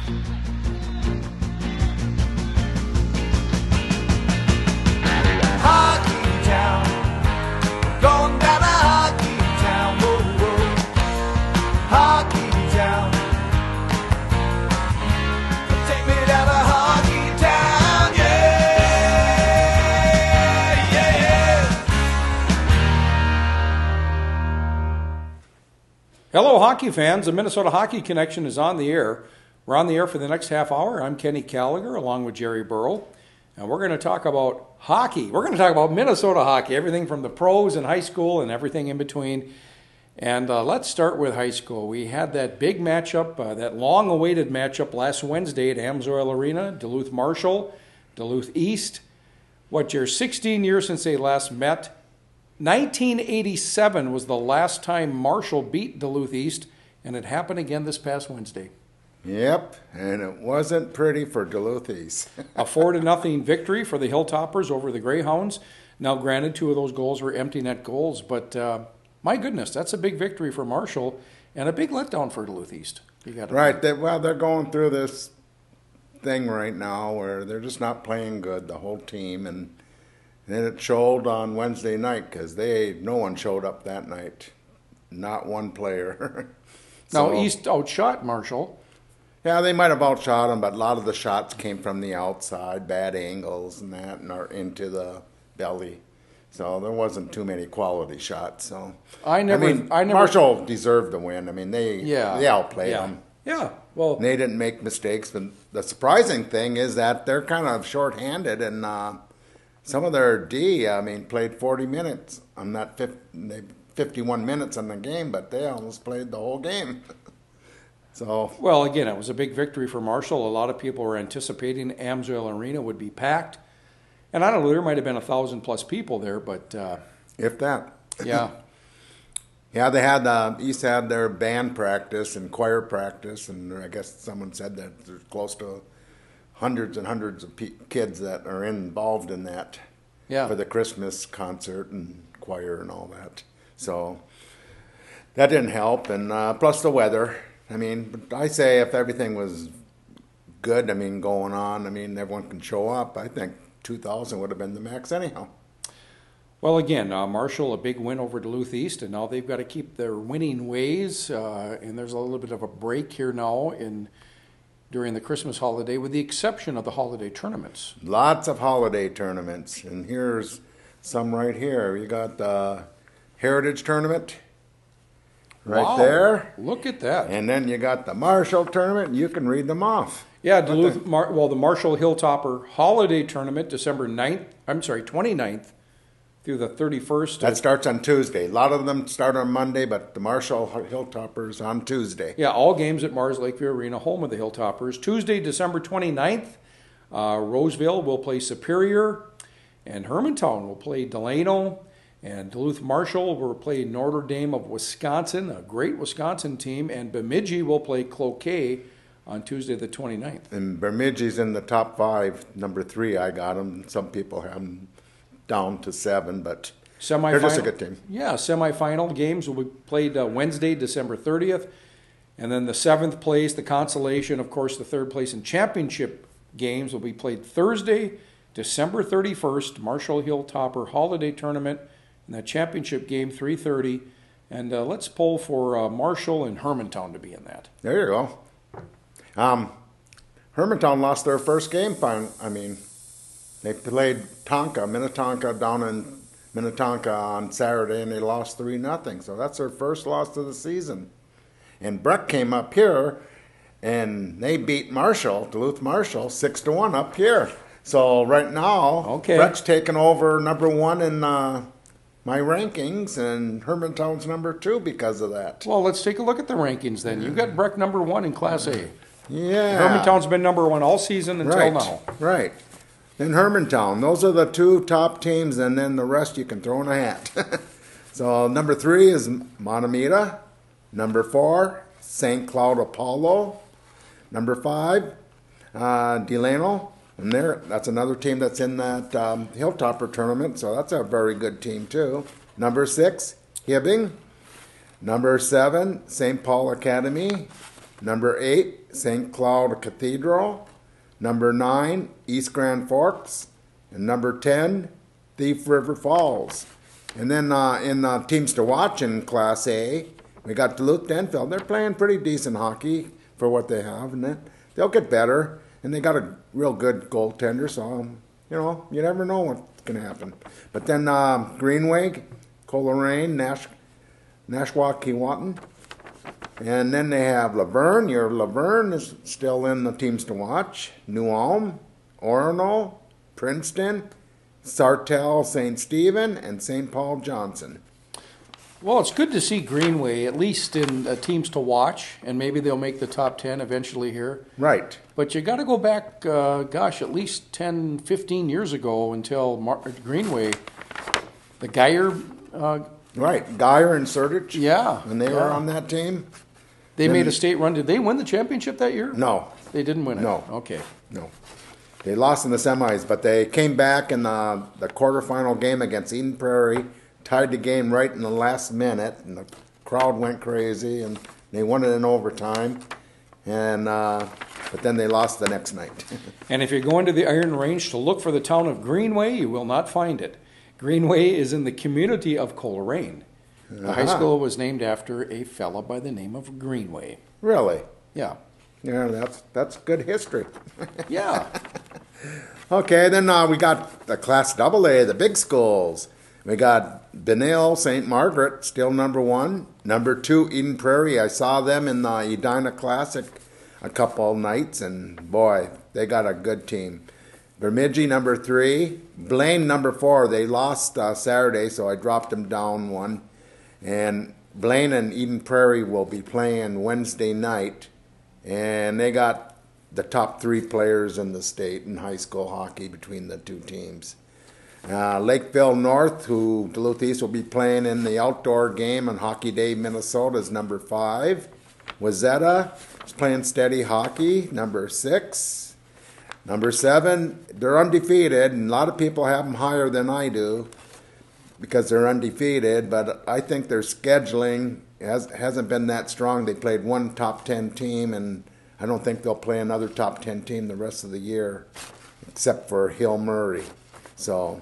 Hockey town, going down to hockey town, whoa, whoa. Hockey town, take me down to hockey town, yeah, yeah, yeah. Hello, hockey fans. The Minnesota Hockey Connection is on the air. We're on the air for the next half hour. I'm Kenny Gallagher along with Jerry Burrow, and we're going to talk about hockey. We're going to talk about Minnesota hockey, everything from the pros and high school and everything in between. And let's start with high school. We had that big matchup, that long-awaited matchup last Wednesday at Amsoil Arena, Duluth-Marshall, Duluth East. What, Jerry, 16 years since they last met. 1987 was the last time Marshall beat Duluth East, and it happened again this past Wednesday. Yep, and it wasn't pretty for Duluth East. A 4-0 victory for the Hilltoppers over the Greyhounds. Now, granted, 2 of those goals were empty net goals, but my goodness, that's a big victory for Marshall and a big letdown for Duluth East. Right, they're going through this thing right now where they're just not playing good, the whole team, and it showed on Wednesday night because no one showed up that night, not one player. Now, East outshot Marshall. Yeah, they might have outshot them, but a lot of the shots came from the outside, bad angles and that, and are into the belly. So there wasn't too many quality shots. So I mean, Marshall deserved the win. I mean, they outplayed them. Yeah, well, and they didn't make mistakes. But the surprising thing is that they're kind of shorthanded, and some of their D, played 40 minutes on that 51 minutes in the game, but they almost played the whole game. So, well, again, it was a big victory for Marshall. A lot of people were anticipating Amsoil Arena would be packed. And I don't know, there might have been 1,000-plus people there, but... if that. Yeah. Yeah, they had, East had their band practice and choir practice, and I guess someone said that there's close to hundreds and hundreds of kids that are involved in that for the Christmas concert and choir and all that. So that didn't help, and plus the weather. But I say if everything was good, going on, everyone can show up. I think 2,000 would have been the max anyhow. Well, again, Marshall, a big win over Duluth East, and now they've got to keep their winning ways, and there's a little bit of a break here now during the Christmas holiday, with the exception of the holiday tournaments. Lots of holiday tournaments, and here's some right here. You got the Heritage Tournament. Right there. Look at that. And then you got the Marshall Tournament, and you can read them off. Yeah, the Marshall Hilltopper Holiday Tournament, December 29th through the 31st. That starts on Tuesday. A lot of them start on Monday, but the Marshall Hilltoppers on Tuesday. Yeah, all games at Mars Lakeview Arena, home of the Hilltoppers. Tuesday, December 29th, Roseville will play Superior, and Hermantown will play Delano. And Duluth-Marshall will play Notre Dame of Wisconsin, a great Wisconsin team. And Bemidji will play Cloquet on Tuesday the 29th. And Bemidji's in the top 5, number 3. I got them. Some people have them down to 7, but they're just a good team. Yeah, semifinal games will be played Wednesday, December 30th. And then the 7th place, the consolation, of course, the 3rd place and championship games will be played Thursday, December 31st, Marshall Hilltopper Holiday Tournament. And that championship game, 3:30. And let's poll for Marshall and Hermantown to be in that. There you go. Hermantown lost their first game. They played Minnetonka down in Minnetonka on Saturday, and they lost 3-0. So that's their first loss of the season. And Breck came up here, and they beat Duluth-Marshall, 6-1 up here. So right now, Breck's taken over number 1 in my rankings, and Hermantown's number 2 because of that. Well, let's take a look at the rankings then. You've got Breck number 1 in Class A. Yeah. Hermantown's been number 1 all season until now. Right. And Hermantown, those are the 2 top teams, and then the rest you can throw in a hat. So number 3 is Montemita. Number 4, St. Cloud Apollo. Number 5, Delano. And that's another team that's in that Hilltopper tournament, so that's a very good team too. Number 6, Hibbing. Number 7, St. Paul Academy. Number 8, St. Cloud Cathedral. Number 9, East Grand Forks. And number 10, Thief River Falls. And then in teams to watch in Class A, we got Duluth Denfeld. They're playing pretty decent hockey for what they have, and they'll get better. And they got a real good goaltender, so you never know what's going to happen. But then Greenway, Coleraine, Nashua, Keewatin. And then they have Laverne. Your Laverne is still in the teams to watch. New Ulm, Orono, Princeton, Sartell, St. Stephen, and St. Paul Johnson. Well, it's good to see Greenway at least in teams to watch, and maybe they'll make the top 10 eventually here. Right. But you got to go back, at least 10, 15 years ago until Greenway, the Geyer. Right, Geyer and Sertich. Yeah. When they were on that team. They made a state run. Did they win the championship that year? No. They didn't win it? No. Okay. No. They lost in the semis, but they came back in the quarterfinal game against Eden Prairie, tied the game right in the last minute, and the crowd went crazy, and they won it in overtime. And but then they lost the next night. And if you go into the Iron Range to look for the town of Greenway, you will not find it. Greenway is in the community of Coleraine. The high school was named after a fella by the name of Greenway. Really? Yeah. Yeah, that's good history. Yeah. Okay, then we got the Class AA, the big schools. We got Benil, St. Margaret, still number 1. Number 2, Eden Prairie. I saw them in the Edina Classic a couple nights, and boy, they got a good team. Bemidji, number 3. Blaine, number 4. They lost Saturday, so I dropped them down 1. And Blaine and Eden Prairie will be playing Wednesday night, and they got the top 3 players in the state in high school hockey between the two teams. Lakeville North, who Duluth East will be playing in the outdoor game on Hockey Day, Minnesota, is number 5. Wayzata is playing steady hockey, number 6. Number 7, they're undefeated, and a lot of people have them higher than I do because they're undefeated, but I think their scheduling hasn't been that strong. They played one top 10 team, and I don't think they'll play another top 10 team the rest of the year, except for Hill Murray. So,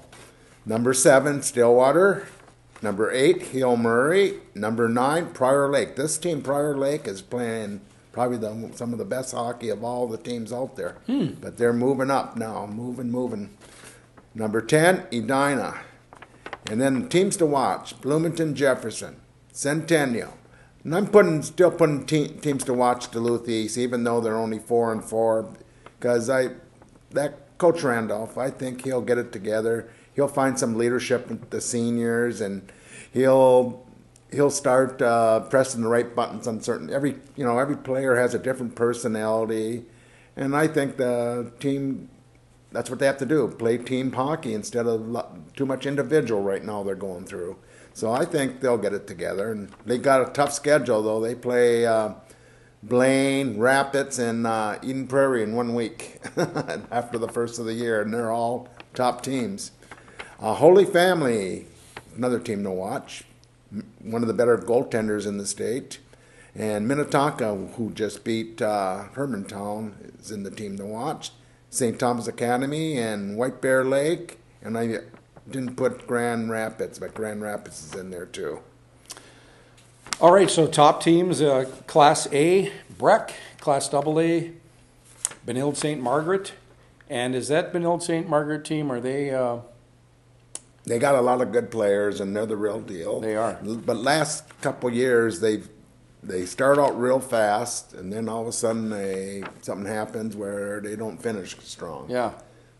number 7, Stillwater. Number 8, Hill Murray. Number 9, Prior Lake. This team, Prior Lake, is playing probably some of the best hockey of all the teams out there. But they're moving up now, moving. Number 10, Edina. And then teams to watch, Bloomington, Jefferson, Centennial. And I'm still putting teams to watch Duluth East, even though they're only 4-4, because that Coach Randolph, I think he'll get it together. He'll find some leadership with the seniors, and he'll start pressing the right buttons on every player has a different personality, and I think the team, that's what they have to do, play team hockey instead of too much individual right now they're going through. So I think they'll get it together, and they got a tough schedule though. They play Blaine, Rapids, and Eden Prairie in 1 week after the first of the year, and they're all top teams. Holy Family, another team to watch, one of the better goaltenders in the state. And Minnetonka, who just beat Hermantown, is in the team to watch. St. Thomas Academy and White Bear Lake. And I didn't put Grand Rapids, but Grand Rapids is in there too. All right, so top teams, Class A, Breck, Class AA, Benilde St. Margaret. And is that Benilde St. Margaret team, are they... They got a lot of good players, and they're the real deal. They are. But last couple years, they start out real fast, and then all of a sudden something happens where they don't finish strong. Yeah.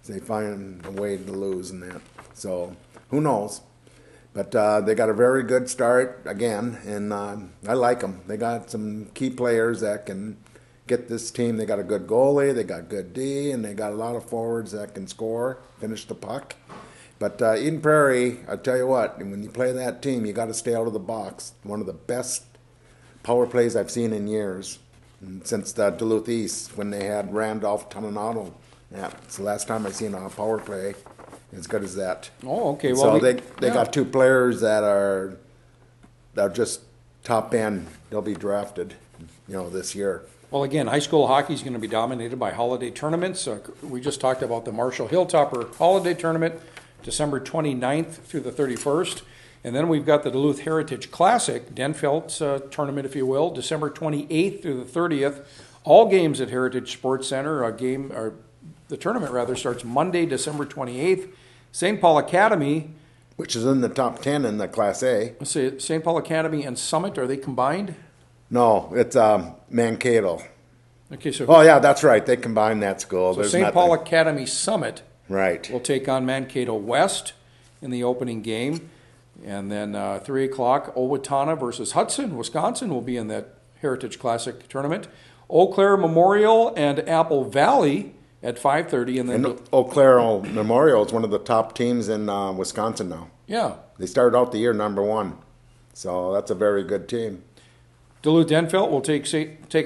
They find a way to lose in that. So who knows? But they got a very good start again, and I like them. They got some key players that can get this team. They got a good goalie, they got good D, and they got a lot of forwards that can score, finish the puck. But Eden Prairie, I tell you what, when you play that team, you got to stay out of the box. One of the best power plays I've seen in years, since the Duluth East, when they had Randolph Toninato. Yeah, it's the last time I've seen a power play as good as that. Oh, okay. Well, so they got 2 players that are just top end. They'll be drafted, this year. Well, again, high school hockey is going to be dominated by holiday tournaments. We just talked about the Marshall Hilltopper Holiday Tournament, December 29th through the 31st. And then we've got the Duluth Heritage Classic, Denfeld's tournament, if you will, December 28th through the 30th. All games at Heritage Sports Center. The tournament, rather, starts Monday, December 28th. St. Paul Academy. Which is in the top 10 in the Class A. Let's see, St. Paul Academy and Summit, are they combined? No, it's Mankato. Okay, so Oh, yeah, that's right. They combined that school. so St. Paul Academy Summit Right. will take on Mankato West in the opening game. And then 3 o'clock, Owatonna versus Hudson, Wisconsin will be in that Heritage Classic tournament. Eau Claire Memorial and Apple Valley at 5:30. And Eau Claire Memorial is one of the top teams in Wisconsin now. Yeah. They started out the year #1. So that's a very good team. Duluth Denfeld will take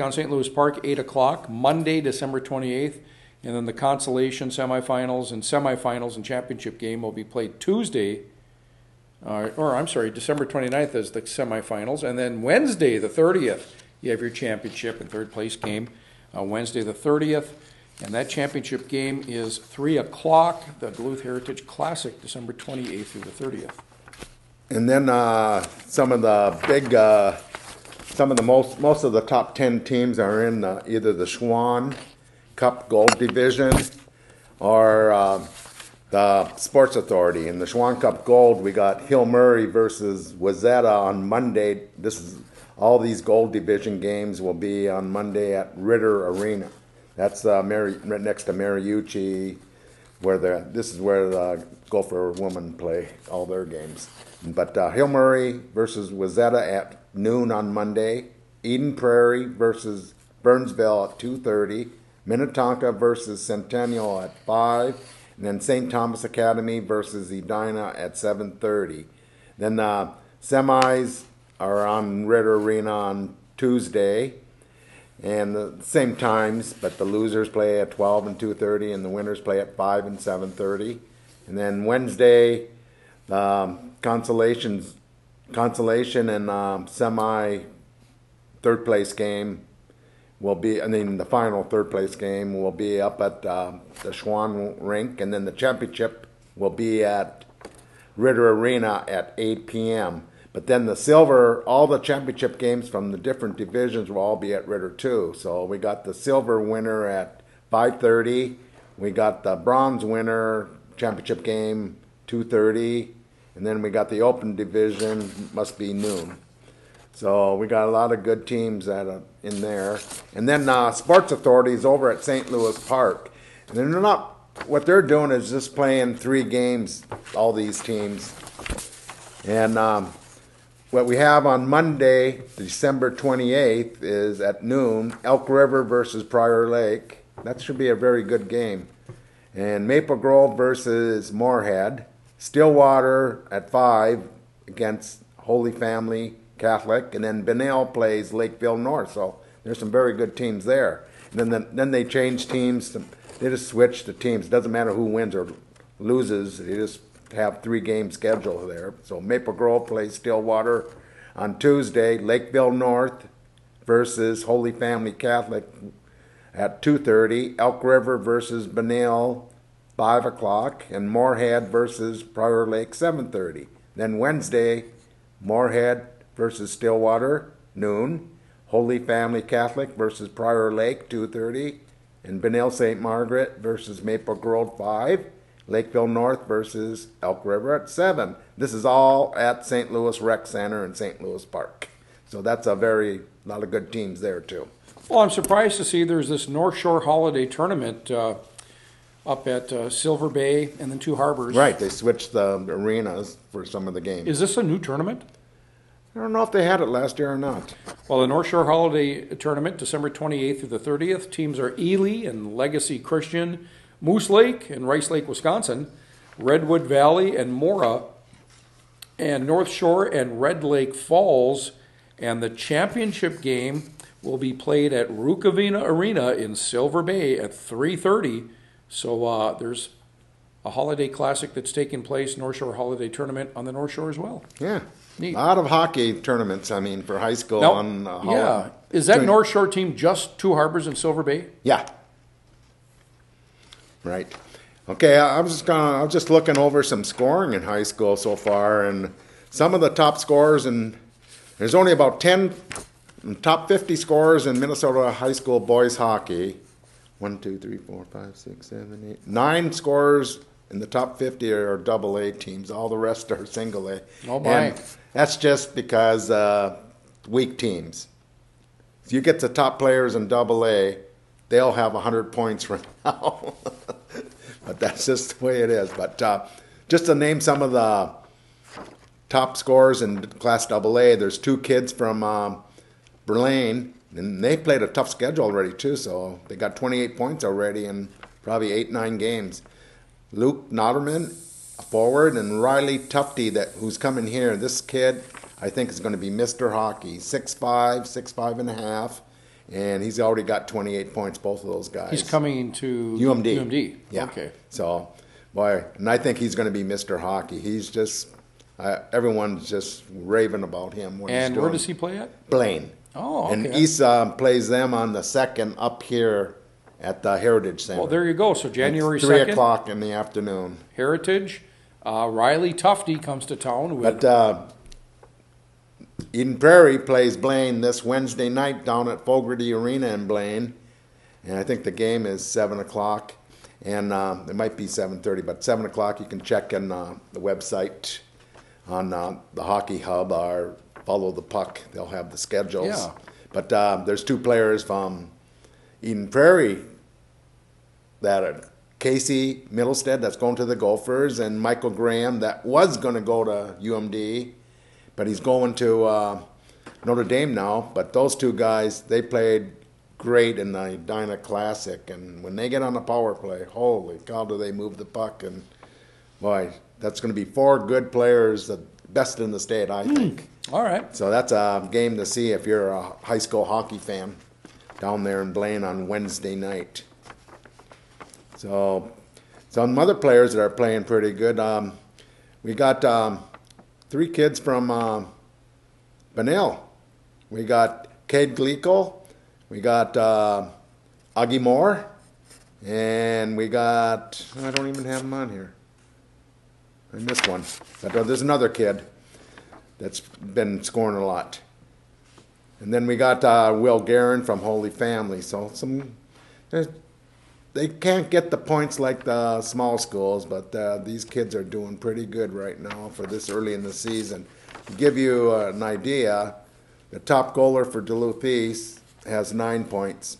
on St. Louis Park 8 o'clock, Monday, December 28th. And then the consolation semifinals and championship game will be played Tuesday, December 29th is the semifinals. And then Wednesday, the 30th, you have your championship and third place game. Wednesday, the 30th. And that championship game is 3 o'clock, the Duluth Heritage Classic, December 28th through the 30th. And then some of the most of the top 10 teams are in either the Schwann Cup Gold Division or the Sports Authority. In the Schwann Cup Gold, we got Hill Murray versus Wayzata on Monday. All these Gold Division games will be on Monday at Ritter Arena. That's right next to Mariucci, this is where the Gopher women play all their games. But Hill Murray versus Wayzata at noon on Monday. Eden Prairie versus Burnsville at 2:30. Minnetonka versus Centennial at 5. And then St. Thomas Academy versus Edina at 7:30. Then the semis are on Ritter Arena on Tuesday. And the same times, but the losers play at 12 and 2:30, and the winners play at 5 and 7:30. And then Wednesday, consolation and semi third place game the final third place game will be up at the Schwann rink, and then the championship will be at Ritter Arena at 8 p.m. But then the silver, all the championship games from the different divisions will all be at Ritter too. So we got the silver winner at 5:30. We got the bronze winner championship game 2:30, and then we got the open division must be noon. So we got a lot of good teams in there. And then Sports Authority is over at St. Louis Park. And they're not. What they're doing is just playing 3 games. All these teams. And what we have on Monday, December 28th, is at noon, Elk River versus Prior Lake. That should be a very good game. And Maple Grove versus Moorhead. Stillwater at 5 against Holy Family Catholic. And then Benel plays Lakeville North. So there's some very good teams there. And then they change teams. They just switch the teams. It doesn't matter who wins or loses. They just have 3 game schedule there. So Maple Grove plays Stillwater on Tuesday. Lakeville North versus Holy Family Catholic at 2:30. Elk River versus Benil 5 o'clock, and Moorhead versus Prior Lake 7:30. Then Wednesday, Moorhead versus Stillwater noon. Holy Family Catholic versus Prior Lake 2:30, and Benil St. Margaret versus Maple Grove 5. Lakeville North versus Elk River at 7. This is all at St. Louis Rec Center and St. Louis Park. So that's a lot of good teams there too. Well, I'm surprised to see there's this North Shore Holiday Tournament up at Silver Bay and then Two Harbors. Right, they switched the arenas for some of the games. Is this a new tournament? I don't know if they had it last year or not. Well, the North Shore Holiday Tournament, December 28th through the 30th. Teams are Ely and Legacy Christian, Moose Lake and Rice Lake, Wisconsin, Redwood Valley and Mora, and North Shore and Red Lake Falls. And the championship game will be played at Rukavina Arena in Silver Bay at 3:30. So there's a holiday classic that's taking place, North Shore Holiday Tournament on the North Shore as well. Yeah. Neat. A lot of hockey tournaments, I mean, for high school. Now, on yeah. Is that North Shore team just Two Harbors and Silver Bay? Yeah. Right. Okay, I was just looking over some scoring in high school so far, and some of the top scorers, and there's only about 10 top 50 scorers in Minnesota high school boys hockey. 1, 2, 3, 4, 5, 6, 7, 8, 9 scorers in the top 50 are double A teams. All the rest are single A. Oh, my. And that's just because weak teams. If you get the top players in double A, they'll have 100 points right now. But that's just the way it is. But just to name some of the top scorers in Class AA, there's 2 kids from Berlin, and they played a tough schedule already too, so they got 28 points already in probably 8-9 games. Luke Notterman, a forward, and Riley Tufty, who's coming here. This kid, I think, is going to be Mr. Hockey. 6'5", 6'5 and a half, and he's already got 28 points, both of those guys. He's coming to UMD. UMD. Yeah. Okay. So, boy, and I think he's going to be Mr. Hockey. He's just, everyone's just raving about him. And where does he play at? Blaine. Oh, okay. And East plays them on the 2nd up here at the Heritage Center. Well, there you go. So January 2nd. 3 o'clock in the afternoon. Heritage. Riley Tufty comes to town. With, But Eden Prairie plays Blaine this Wednesday night down at Fogarty Arena in Blaine. And I think the game is 7 o'clock. And it might be 7:30, but 7 o'clock you can check in the website on the Hockey Hub or Follow the Puck. They'll have the schedules. Yeah. But there's 2 players from Eden Prairie that are Casey Middlestead, that's going to the Gophers, and Michael Graham, that was going to go to UMD, but he's going to Notre Dame now. But those 2 guys, they played great in the Dinah Classic, and when they get on the power play, holy cow, do they move the puck. And boy, that's going to be 4 good players, the best in the state, I think. All right. So that's a game to see if you're a high school hockey fan down there in Blaine on Wednesday night. So some other players that are playing pretty good. We got 3 kids from Benil. We got Cade Gleekle, we got Augie Moore, and we got, I don't even have them on here. I missed one. But there's another kid that's been scoring a lot. And then we got Will Guerin from Holy Family. So they can't get the points like the small schools, but these kids are doing pretty good right now for this early in the season. To give you an idea, the top goaler for Duluth East has 9 points.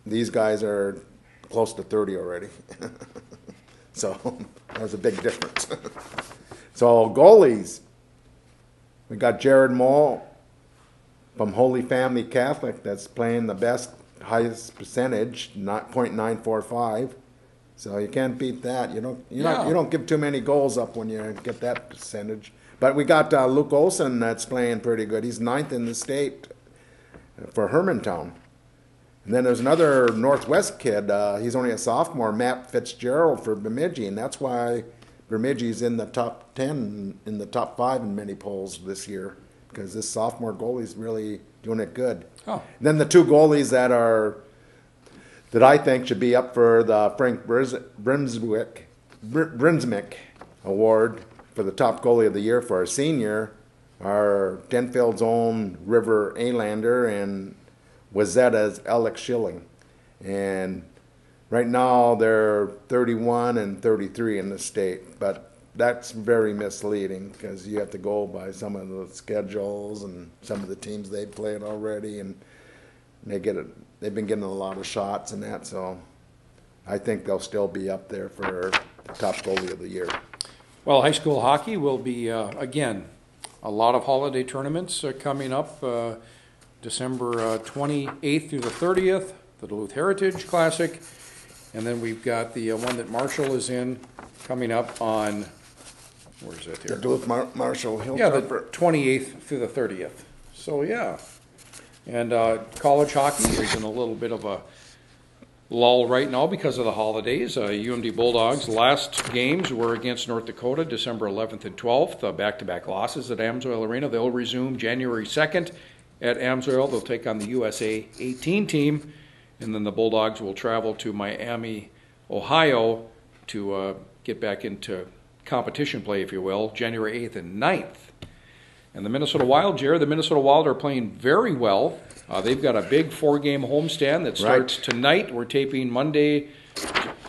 These guys are close to 30 already. So that's a big difference. So goalies, we got Jared Moll from Holy Family Catholic that's playing the best, highest percentage, .945. So you can't beat that. You don't give too many goals up when you get that percentage. But we got Luke Olson that's playing pretty good. He's 9th in the state for Hermantown. And then there's another Northwest kid. He's only a sophomore, Matt Fitzgerald for Bemidji, and that's why Bemidji's in the top 10, in the top 5 in many polls this year, because this sophomore goalie's really doing it good. Oh. Then the 2 goalies that I think should be up for the Frank Brinsmick Award for the top goalie of the year for our senior are Denfield's own River Alander and Wazetta's Alex Schilling. And right now they're 31 and 33 in the state, but that's very misleading because you have to go by some of the schedules and some of the teams they've played already, and they've been getting a lot of shots and that, so I think they'll still be up there for the top goalie of the year. Well, high school hockey will be, again, a lot of holiday tournaments coming up. December 28th through the 30th, the Duluth Heritage Classic. And then we've got the one that Marshall is in coming up on, where's that here? The Duluth Marshall Hill. Yeah, the 28th through the 30th. So, yeah. And college hockey is in a little bit of a lull right now because of the holidays. UMD Bulldogs' last games were against North Dakota, December 11th and 12th, back-to-back losses at Amsoil Arena. They'll resume January 2nd at Amsoil. They'll take on the USA 18 team, and then the Bulldogs will travel to Miami, Ohio to get back into competition play, if you will, January 8th and 9th. And the Minnesota Wild, Jared, the Minnesota Wild are playing very well. They've got a big 4-game homestand that starts tonight. We're taping Monday,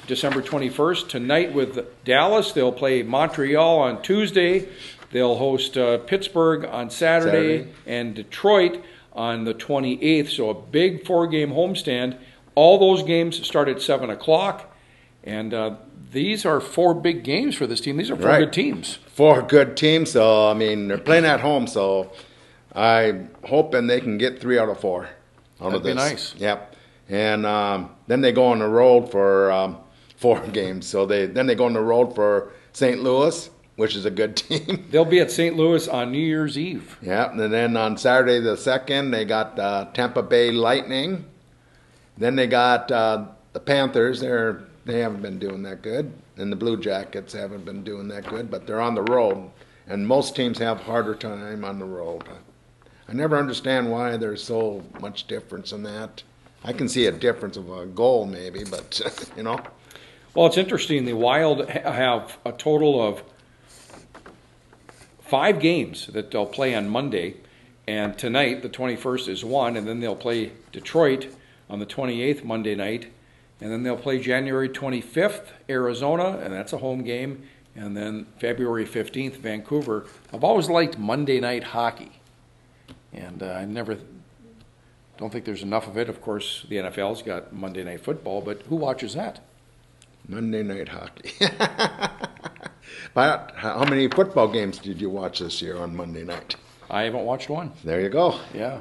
December 21st. Tonight with Dallas. They'll play Montreal on Tuesday. They'll host Pittsburgh on Saturday and Detroit on the 28th. So a big 4-game homestand. All those games start at 7 o'clock. And these are 4 big games for this team. These are 4 good teams. 4 good teams. So, I mean, they're playing at home. So I'm hoping they can get 3 out of 4 out of this. That'd be nice. Yep. And then they go on the road for 4 games. So then they go on the road for St. Louis, which is a good team. They'll be at St. Louis on New Year's Eve. Yeah, and then on Saturday the 2nd, they got Tampa Bay Lightning. Then they got the Panthers. They haven't been doing that good. And the Blue Jackets haven't been doing that good, but they're on the road. And most teams have harder time on the road. I never understand why there's so much difference in that. I can see a difference of a goal maybe, but, you know. Well, it's interesting. The Wild have a total of 5 games that they'll play on Monday. And tonight, the 21st, is 1. And then they'll play Detroit on the 28th, Monday night. And then they'll play January 25th, Arizona, and that's a home game. And then February 15th, Vancouver. I've always liked Monday night hockey. And I don't think there's enough of it. Of course, the NFL's got Monday night football, but who watches that? Monday night hockey. But how many football games did you watch this year on Monday night? I haven't watched one. There you go. Yeah.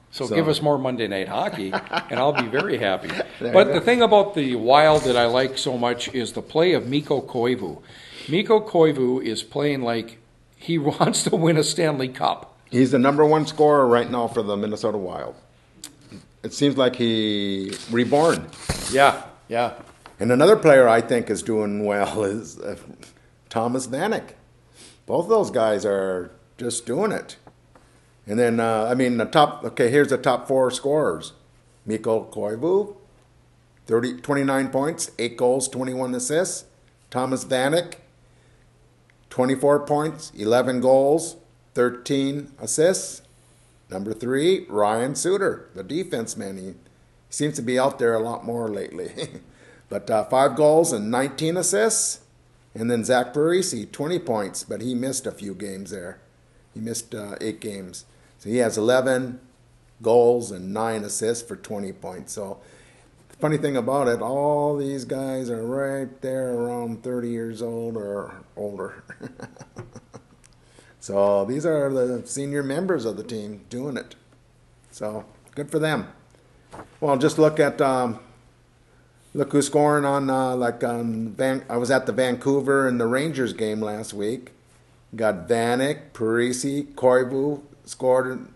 So give us more Monday night hockey, and I'll be very happy. But the thing about the Wild that I like so much is the play of Mikko Koivu. Mikko Koivu is playing like he wants to win a Stanley Cup. He's the number 1 scorer right now for the Minnesota Wild. It seems like he reborn. Yeah, yeah. And another player I think is doing well is Thomas Vanek. Both of those guys are just doing it. And then, here's the top 4 scorers. Mikko Koivu, 29 points, 8 goals, 21 assists. Thomas Vanek, 24 points, 11 goals, 13 assists. Number 3, Ryan Suter, the defense man. He seems to be out there a lot more lately. But 5 goals and 19 assists. And then Zach Parise, 20 points, but he missed a few games there. He missed 8 games. So he has 11 goals and 9 assists for 20 points. So the funny thing about it, all these guys are right there around 30 years old or older. So these are the senior members of the team doing it. So good for them. Well, just look at look who's scoring on I was at the Vancouver and the Rangers game last week. Got Vanek, Parise, Koivu scored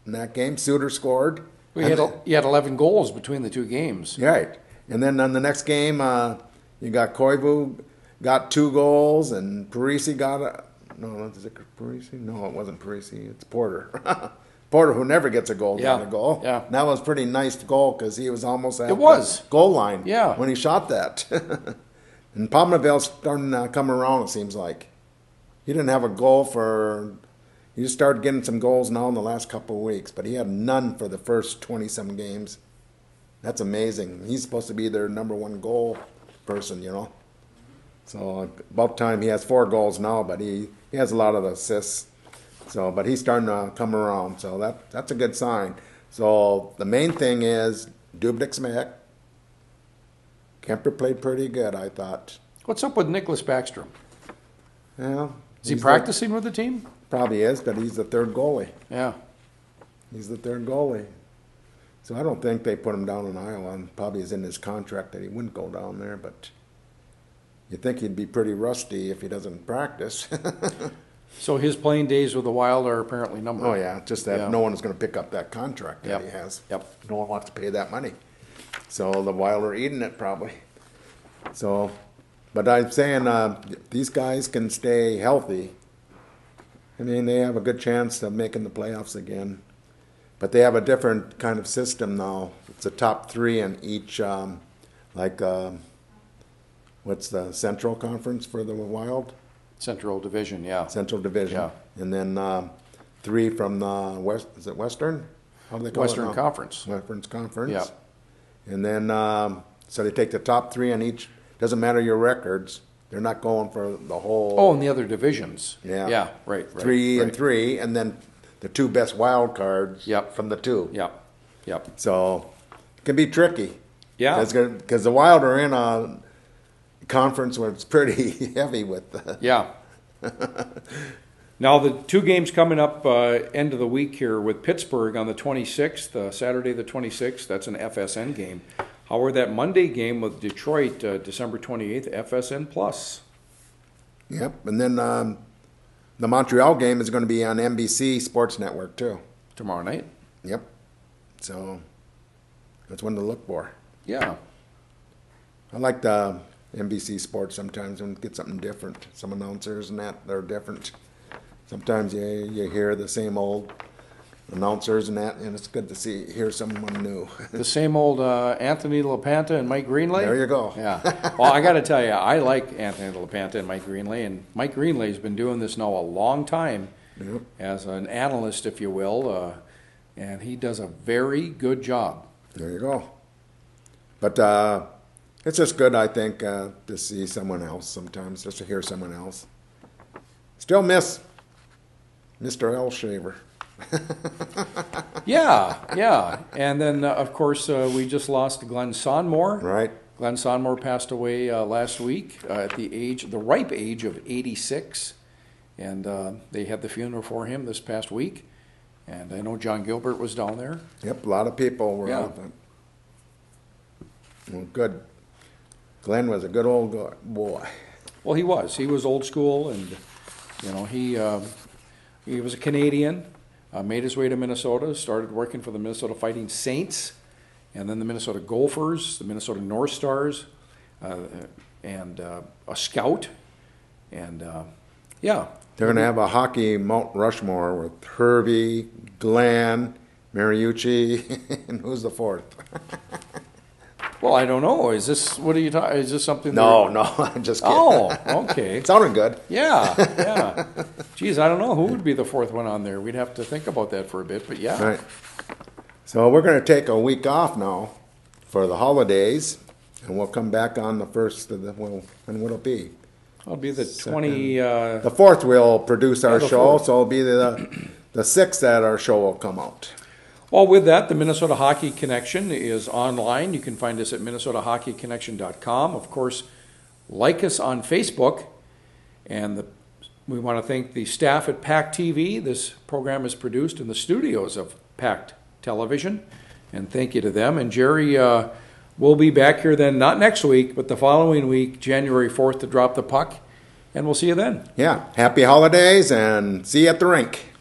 in that game. Suter scored. You had 11 goals between the 2 games. Right. And then on the next game, you got Koivu got 2 goals, and Parise got is it Parise? No, it wasn't Parise. It's Porter. Porter, who never gets a goal, got a goal. Yeah. And that was a pretty nice goal because he was almost at the goal line Yeah. when he shot that. And Palmerville's starting to come around, it seems like. He didn't have a goal he just started getting some goals now in the last couple of weeks, but he had none for the first 20-some games. That's amazing. He's supposed to be their number 1 goal person, you know. So about time. He has 4 goals now, but he has a lot of assists. So, but he's starting to come around, so that's a good sign. So the main thing is Dubnik's back. Kemper played pretty good, I thought. What's up with Nicholas Backstrom? Well, is he practicing with the team? Probably is, but he's the 3rd goalie. Yeah. He's the 3rd goalie. So I don't think they put him down in Iowa, and probably is in his contract that he wouldn't go down there, but you'd think he'd be pretty rusty if he doesn't practice. So his playing days with the Wild are apparently numbered. Oh, yeah, just that no one is going to pick up that contract that he has. Yep. No one wants to pay that money. So the Wild are eating it probably. So, but I'm saying these guys can stay healthy. I mean, they have a good chance of making the playoffs again. But they have a different kind of system now. It's a top 3 in each, what's the Central Conference for the Wild? Central Division, yeah. Central Division. Yeah. And then 3 from the West, is it Western? How do they call Western it now? Conference. Western Conference. Yeah. And then, so they take the top 3 in each, doesn't matter your records, they're not going for the whole. Oh, and the other divisions. Yeah. Yeah, right. 3 right. and 3, and then the 2 best wild cards from the 2. Yep, yep. So it can be tricky. Yeah. Because the Wild are in a conference where it's pretty heavy with the. Yeah. Now, the 2 games coming up end of the week here with Pittsburgh on the 26th, Saturday the 26th, that's an FSN game. However, that Monday game with Detroit, December 28th, FSN Plus. Yep, and then the Montreal game is going to be on NBC Sports Network too. Tomorrow night. Yep. So that's one to look for. Yeah. I like the NBC Sports sometimes when we get something different. Some announcers and that, they're different. Sometimes you hear the same old announcers and that, and it's good to hear someone new. The same old Anthony LaPanta and Mike Greenlay? There you go. Yeah. Well, I got to tell you, I like Anthony LaPanta and Mike Greenlay, and Mike Greenlay's been doing this now a long time as an analyst, if you will, and he does a very good job. There you go. But it's just good, I think, to see someone else sometimes, just to hear someone else. Still miss Mr. L. Shaver. Yeah. And then, of course, we just lost Glenn Sonmore. Right. Glenn Sonmore passed away last week at the ripe age of 86. And they had the funeral for him this past week. And I know John Gilbert was down there. Yep, a lot of people were out. Well, good. Glenn was a good old boy. Well, he was. He was old school, and he was a Canadian. Made his way to Minnesota. Started working for the Minnesota Fighting Saints, and then the Minnesota Gophers, the Minnesota North Stars, and a scout. And yeah, they're going to have a hockey Mount Rushmore with Herbie, Glenn, Mariucci, and who's the 4th? Well, I don't know. Is this Is this something? No, I'm just kidding. Oh, okay. It sounded good. Yeah. Geez, I don't know who would be the 4th one on there. We'd have to think about that for a bit, but yeah. Right. So we're going to take a week off now for the holidays, and we'll come back on the 1st of the. Well, when will it be? It'll be the 20. The 4th we'll produce our the show, 4th. so it'll be the 6th that our show will come out. Well, with that, the Minnesota Hockey Connection is online. You can find us at minnesotahockeyconnection.com. Of course, like us on Facebook. And we want to thank the staff at PACT-TV. This program is produced in the studios of PACT Television. And thank you to them. And Jerry will be back here then, not next week, but the following week, January 4th, to drop the puck. And we'll see you then. Yeah. Happy holidays, and see you at the rink.